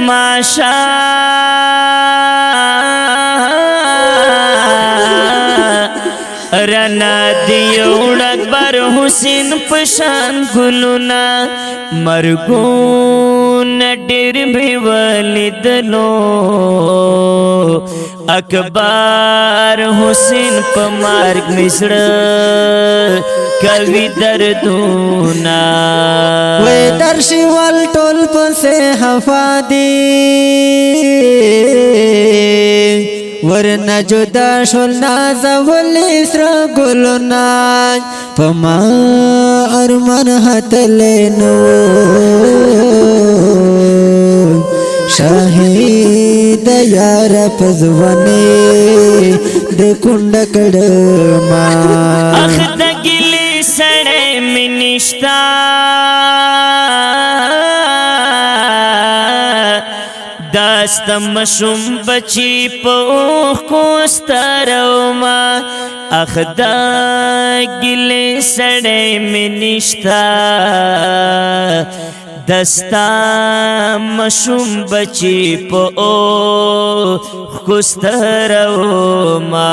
تماشا رنا دیوڑ اکبر حسین پشان گلونا مرگون ډیر می ولیدلو اکبر حسین په مرګ مشړه کوي دردونا وې درشي ول ټول پسې حفادي ورنه جدا شول نازول سر ګلنا پما ارمان هتلنو شاهد یار پزونه د کند کډما اخ د ګلی سړې منشتا داست مشوم بچی پوخ کوستروما اخ دا گلی سڑے منشتا دستا مشوم بچی پوخ کوستروما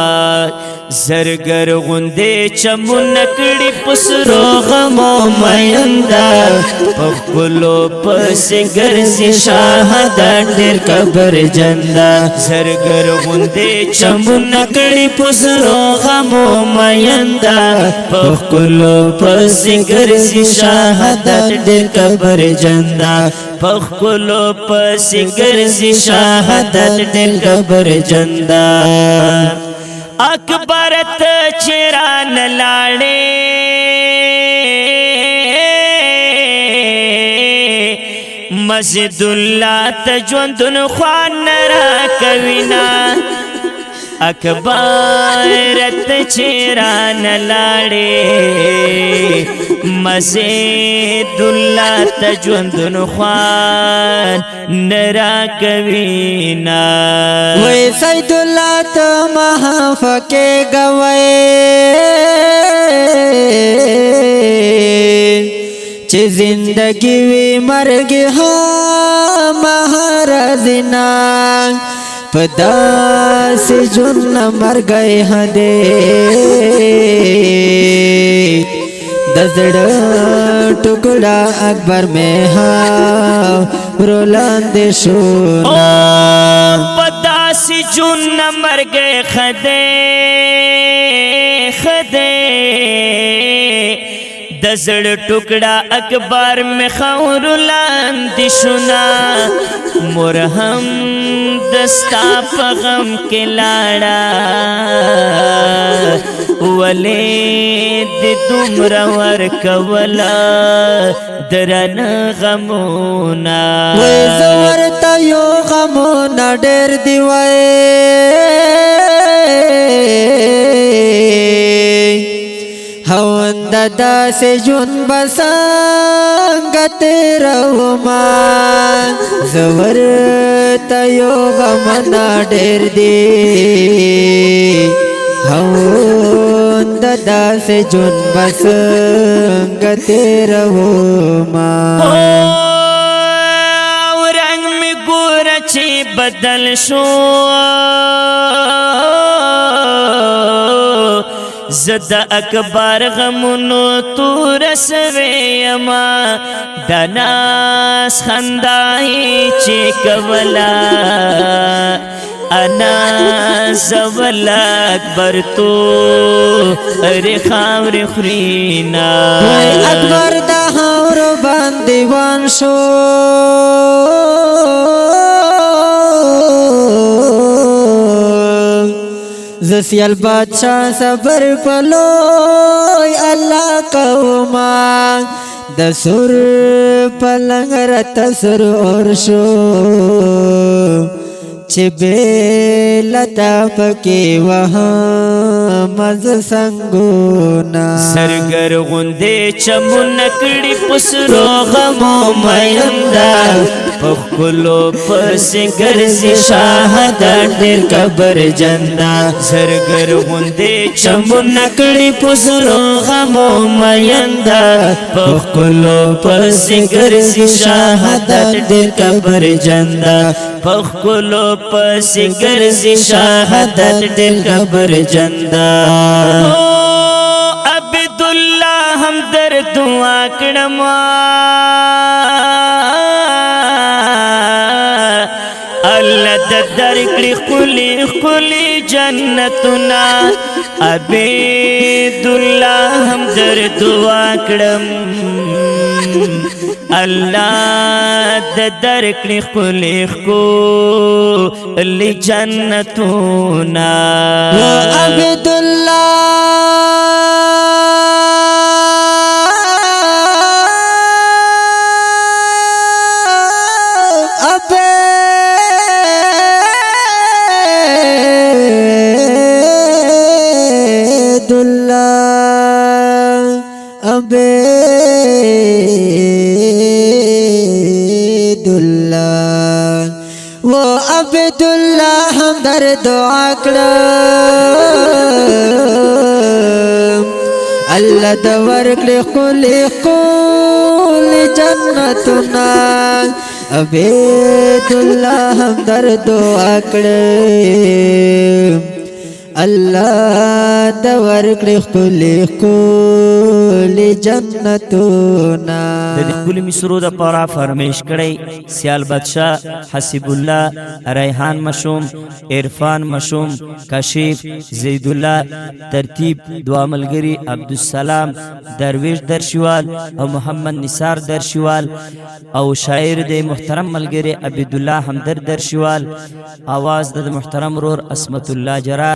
زرگر غندے چمون نکڑی پسرو غمو میندا پخلو پس گرزی شاہدان دیر قبر جندا زرگر غندے چمون نکڑی پسرو غمو میندا پخلو پس گرزی شاہدان دیر قبر جندا پخلو پس گرزی شاہدان دیر قبر جندا اکبر ته چران لاړې مسجد الله ته ژوندون خوان را کوینا اکبر ته چران لاړې مسجد الله ته ژوندون خوان را کوینا وې سید الله ته محفکه گوي چې زندگی وی مرګ ها مہارزنا پدا سے جن مر گئے ہدے دزڑ ٹکڑا اکبر میں ہاں رولند شونا پدا سے جن مر گئے خدے خدے دزڑ ٹکڑا اکبر میں خور لاندی شنا مرہم دستا پغم کے لاڑا ولید دمر ورکولا درن غمونا وزورتا یو غمونا ڈیر دیوائی ہوند دا سے جن بسانگت روما زور تیو غمنا ڈیر دی ہوند دا سے جن بسانگت روما رنگ میں گورچی بدل شو زد اکبر غمونو تور سویما دناس خندائی چی کولا انا زول اکبر تو رخاور خرینا اکبر دا حور باندیوان شو زسیال بادشاہ صبر پلوی اللہ قوما دسر پلنگ رت سر اور شو چبیلتا پکی وہاں مز سنگونا سرگر غندے چمون نکڑی پسرو غمو میندا پخلو پس گرزی شاہدت دیر قبر جندا زرگر غندے چمو نکڑی پسلو غمو میندا پخلو پس گرزی شاہدت دیر قبر جندا پخلو پس گرزی شاہدت دیر قبر جندا عبداللہ ہم در دعا کڑما اللہ در کڑی خلی خلی جنتنا عبداللہ ہم در دعا کڑم اللہ در کڑی خلی خلی جنتنا عبداللہ عبداللہ ہم در دعا کرم اللہ دور کلی خلی خلی جنتنا عبداللہ ہم در دعا کرم اللہ دور کلی خلی خلی جنتنا کلی مصرو دا پارا فرمیش کڑی سیال بادشاہ حسیب اللہ ریحان مشوم عرفان مشوم کشیف زید اللہ ترتیب دعا ملگری عبدالسلام درویش درشوال او محمد نثار درشوال او شاعر دے محترم ملگری عبداللہ حمدر درشوال آواز دا محترم رور اسمت اللہ جرا